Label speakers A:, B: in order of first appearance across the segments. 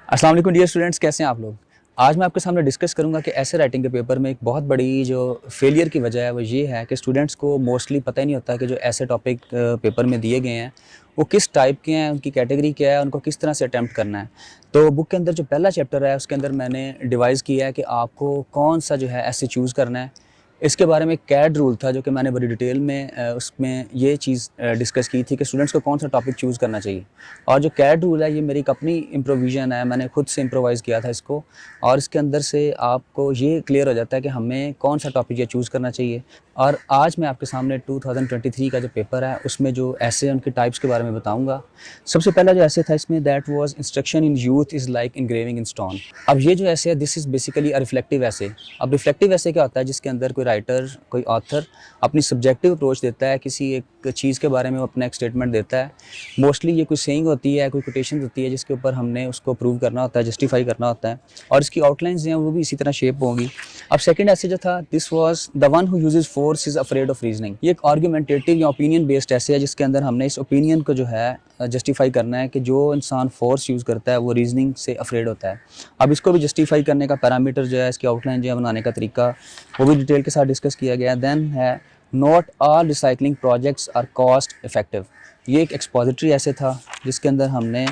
A: अस्सलाम वालेकुम dear students, कैसे हैं आप लोग। आज मैं आपके सामने डिस्कस करूंगा कि ऐसे राइटिंग के पेपर में एक बहुत बड़ी जो फेलियर की वजह है वो ये है कि स्टूडेंट्स को मोस्टली पता ही नहीं होता कि जो ऐसे टॉपिक पेपर में दिए गए हैं वो किस टाइप के हैं, उनकी कैटेगरी क्या है, उनको किस तरह से अटैम्प्ट करना है। तो बुक के अंदर जो पहला चैप्टर है उसके अंदर मैंने डिवाइस किया है कि आपको कौन सा जो है ऐसे चूज़ करना है। इसके बारे में एक कैड रूल था जो कि मैंने बड़ी डिटेल में उसमें ये चीज़ डिस्कस की थी कि स्टूडेंट्स को कौन सा टॉपिक चूज़ करना चाहिए। और जो कैड रूल है ये मेरी एक अपनी इम्प्रोविज़न है, मैंने खुद से इम्प्रोवाइज़ किया था इसको। और इसके अंदर से आपको ये क्लियर हो जाता है कि हमें कौन सा टॉपिक ये चूज़ करना चाहिए। और आज मैं आपके सामने 2023 का जो पेपर है उसमें जो ऐसे उनके टाइप्स के बारे में बताऊँगा। सबसे पहला जो ऐसे था इसमें that was instruction in youth is like engraving in stone. अब ये जो ऐसे है this is basically a reflective ऐसे। अब रिफ्लेक्टिव ऐसे क्या होता है, जिसके अंदर कोई राइटर, कोई ऑथर अपनी सब्जेक्टिव अप्रोच देता है किसी एक चीज़ के बारे में, वो अपना एक स्टेटमेंट देता है। मोस्टली ये कोई सेइंग होती है, कोई कोटेशन होती है जिसके ऊपर हमने उसको प्रूव करना होता है, जस्टिफाई करना होता है। और इसकी आउटलाइंस जो हैं वो भी इसी तरह शेप होंगी। अब सेकंड ऐसे जो था this was the one who uses force is afraid of reasoning. ये एक आर्गुमेंटेटिव या ओपिनियन बेस्ड ऐसे है जिसके अंदर हमने इस ओपिनियन को जो है जस्टिफाई करना है कि जो इंसान फोर्स यूज़ करता है वो रीजनिंग से अफ्रेड होता है। अब इसको भी जस्टिफाई करने का पैरामीटर जो है, इसकी आउटलाइन जो है बनाने का तरीका, वो भी डिटेल के साथ डिस्कस किया गया है। देन है not all recycling projects are cost effective. ये एक एक्सपोजिटरी ऐसे था जिसके अंदर हमने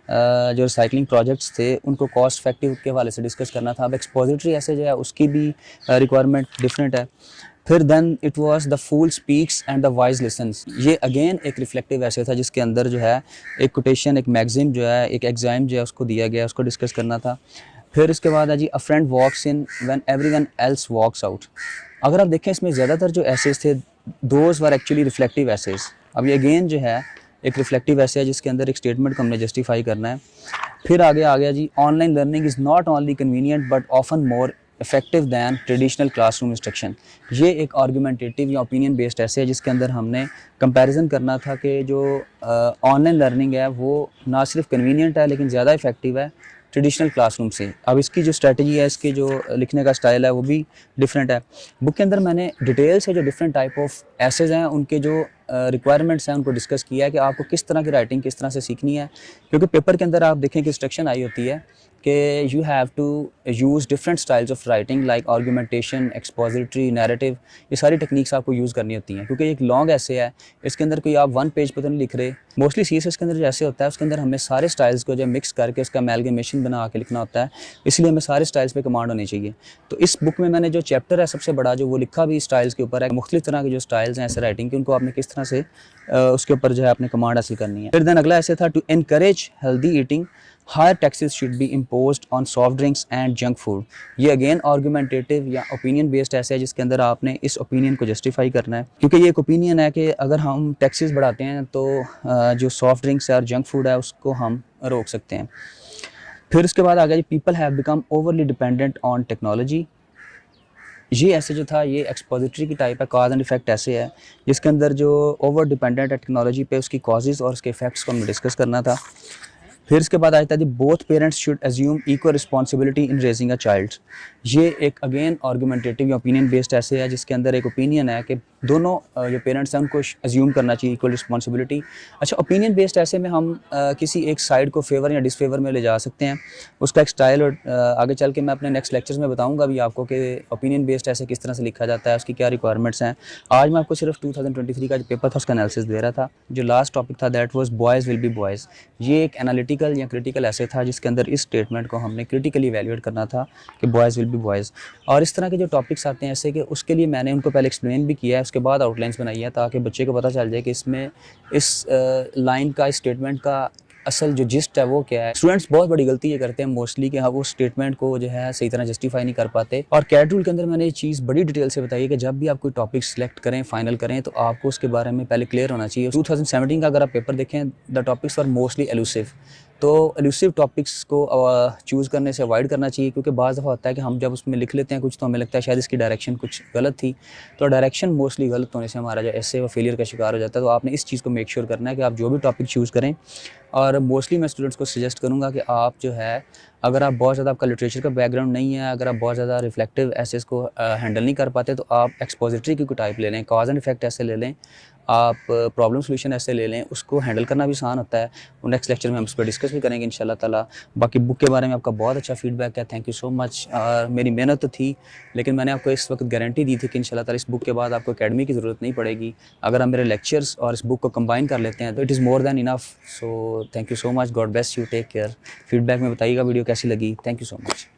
A: जो रिसाइकलिंग प्रोजेक्ट्स थे उनको कॉस्ट इफेक्टिव के हवाले से डिस्कस करना था। अब एक्सपोजिटरी ऐसे जो है उसकी भी रिक्वायरमेंट डिफरेंट है। फिर then it was the fool speaks and the wise listens. ये अगेन एक रिफ्लेक्टिव ऐसे था जिसके अंदर जो है एक कोटेशन, एक मैगजीन जो है, एक एग्जाम जो है उसको दिया गया, उसको डिस्कस करना था। फिर इसके बाद है जी a friend walks in when everyone else walks out. अगर आप देखें इसमें ज़्यादातर जो एसेस थे those were actually reflective essays. अब ये अगेन जो है एक रिफ्लेक्टिव ऐसे है जिसके अंदर एक स्टेटमेंट को हमने जस्टिफाई करना है। फिर आगे आ गया जी online learning is not only convenient but often more effective than traditional classroom instruction. ये एक आर्गूमेंटेटिव या ओपिनियन बेस्ड ऐसे है जिसके अंदर हमने कंपैरिजन करना था कि जो ऑनलाइन लर्निंग है वो ना सिर्फ कन्वीनियंट है लेकिन ज़्यादा इफेक्टिव है ट्रेडिशनल क्लासरूम से। अब इसकी जो स्ट्रेटजी है, इसके जो लिखने का स्टाइल है वो भी डिफरेंट है। बुक के अंदर मैंने डिटेल से जो डिफरेंट टाइप ऑफ एसेज हैं उनके जो रिक्वायरमेंट्स हैं उनको डिस्कस किया है कि आपको किस तरह की राइटिंग किस तरह से सीखनी है। क्योंकि पेपर के अंदर आप देखें कि इंस्ट्रक्शन आई होती है कि you have to use different styles of writing like argumentation, expository, narrative. ये सारी टेक्निक्स आपको यूज़ करनी होती हैं क्योंकि एक लॉन्ग ऐसे है, इसके अंदर कोई आप वन पेज पर तो नहीं लिख रहे। मोस्टली सीएसएस के अंदर जो ऐसे होता है उसके अंदर हमें सारे स्टाइल्स को जो मिक्स करके उसका अमेलगमेशन बना के लिखना होता है, इसलिए हमें सारे स्टाइल्स पे कमांड होनी चाहिए। तो इस बुक में मैंने जो चैप्टर है सबसे बड़ा जो वो लिखा भी स्टाइल्स के ऊपर है, मुख्तलिफ तरह के जो स्टाइल्स हैं ऐसे राइटिंग के, उनको आपने किस तरह से उसके ऊपर जो है आपने कमांड हासिल करनी है। फिर देन अगला ऐसे था to encourage healthy eating higher taxes should be imposed on soft drinks and junk food. ये अगेन आर्गूमेंटेटिव या ओपिनियन बेस्ड ऐसे है जिसके अंदर आपने इस ओपिनियन को जस्टिफाई करना है क्योंकि ये एक ओपिनियन है कि अगर हम टैक्सेस बढ़ाते हैं तो जो सॉफ्ट ड्रिंक्स है और जंक फूड है उसको हम रोक सकते हैं। फिर उसके बाद आ गया जी people have become overly dependent on technology. ये ऐसे जो था ये एक्सपोजिटरी की टाइप है, कॉज एंड इफेक्ट ऐसे है जिसके अंदर जो ओवर डिपेंडेंट है टेक्नोलॉजी पे उसकी कॉजेज़ और उसके इफेक्ट्स को हमें डिस्कस करना था। फिर इसके बाद आता है both parents should assume equal responsibility in raising a child. ये एक अगेन आर्गूमेंटेटिव या ओपिनियन बेस्ड ऐसे है जिसके अंदर एक ओपिनियन है कि दोनों जो पेरेंट्स हैं उनको एज्यूम करना चाहिए इक्वल रिस्पॉन्सिबिलिटी। अच्छा, ओपिनियन बेस्ड ऐसे में हम किसी एक साइड को फेवर या डिसफेवर में ले जा सकते हैं, उसका एक स्टाइल और आगे चल के मैं अपने नेक्स्ट लेक्चर्स में बताऊंगा भी आपको कि ओपिनियन बेस्ड ऐसे किस तरह से लिखा जाता है, उसकी क्या रिक्वायरमेंट्स हैं। आज मैं आपको सिर्फ 2023 का जो पेपर था उसका एनालिसिस दे रहा था। जो लास्ट टॉपिक था that was boys will be boys. ये एक एनालिटिकल या क्रिटिकल ऐसे था जिसके अंदर इस स्टेटमेंट को हमने क्रिटिकली इवैल्यूएट करना था कि बॉयज़ विल बी बॉयज़। और इस तरह के जो टॉपिक्स आते हैं ऐसे कि उसके लिए मैंने उनको पहले एक्सप्लेन भी किया है, उसके बाद आउटलाइंस बनाई है ताकि बच्चे को पता चल जाए कि इसमें इस लाइन का, इस स्टेटमेंट का असल जो जिस्ट है वो क्या है। स्टूडेंट्स बहुत बड़ी गलती ये करते हैं मोस्टली कि हाँ वो स्टेटमेंट को जो है सही तरह जस्टिफाई नहीं कर पाते। और कैट रूल के अंदर मैंने ये चीज़ बड़ी डिटेल से बताई है कि जब भी आप कोई टॉपिक सिलेक्ट करें, फाइनल करें, तो आपको उसके बारे में पहले क्लियर होना चाहिए। 2017 का अगर आप पेपर देखें the topics are mostly elusive. तो एलूसिव टॉपिक्स को चूज़ करने से अवॉइड करना चाहिए क्योंकि बाज़ दफ़ा होता है कि हम जब उसमें लिख लेते हैं कुछ तो हमें लगता है शायद इसकी डायरेक्शन कुछ गलत थी। तो डायरेक्शन मोस्टली गलत होने से हमारा जो ऐसे वो फेलियर का शिकार हो जाता है। तो आपने इस चीज़ को मेक श्योर करना है कि आप जो भी टॉपिक चूज़ करें, और मोस्टली मैं स्टूडेंट्स को सजेस्ट करूँगा कि आप जो है अगर आप बहुत ज़्यादा आपका लिटरेचर का बैकग्राउंड नहीं है, अगर आप बहुत ज़्यादा रिफ्लेक्टिव ऐसे को हैंडल नहीं कर पाते, तो आप एक्सपोजिटरी की कोई टाइप ले लें, कॉज एंड इफेक्ट ऐसे ले लें। आप प्रॉब्लम सॉल्यूशन ऐसे ले लें, उसको हैंडल करना भी आसान होता है। वो नेक्स्ट लेक्चर में हम इस पर डिस्कस भी करेंगे इंशाल्लाह ताला। बाकी बुक के बारे में आपका बहुत अच्छा फीडबैक है, थैंक यू सो मच। मेरी मेहनत तो थी, लेकिन मैंने आपको इस वक्त गारंटी दी थी कि इंशाल्लाह ताला इस बुक के बाद आपको अकेडमी की ज़रूरत नहीं पड़ेगी। अगर हम मेरे लेक्चर्स और इस बुक को कंबाइन कर लेते हैं तो it is more than enough. So thank you so much, God bless you, take care. Feedback में बताइएगा वीडियो कैसी लगी। Thank you so much.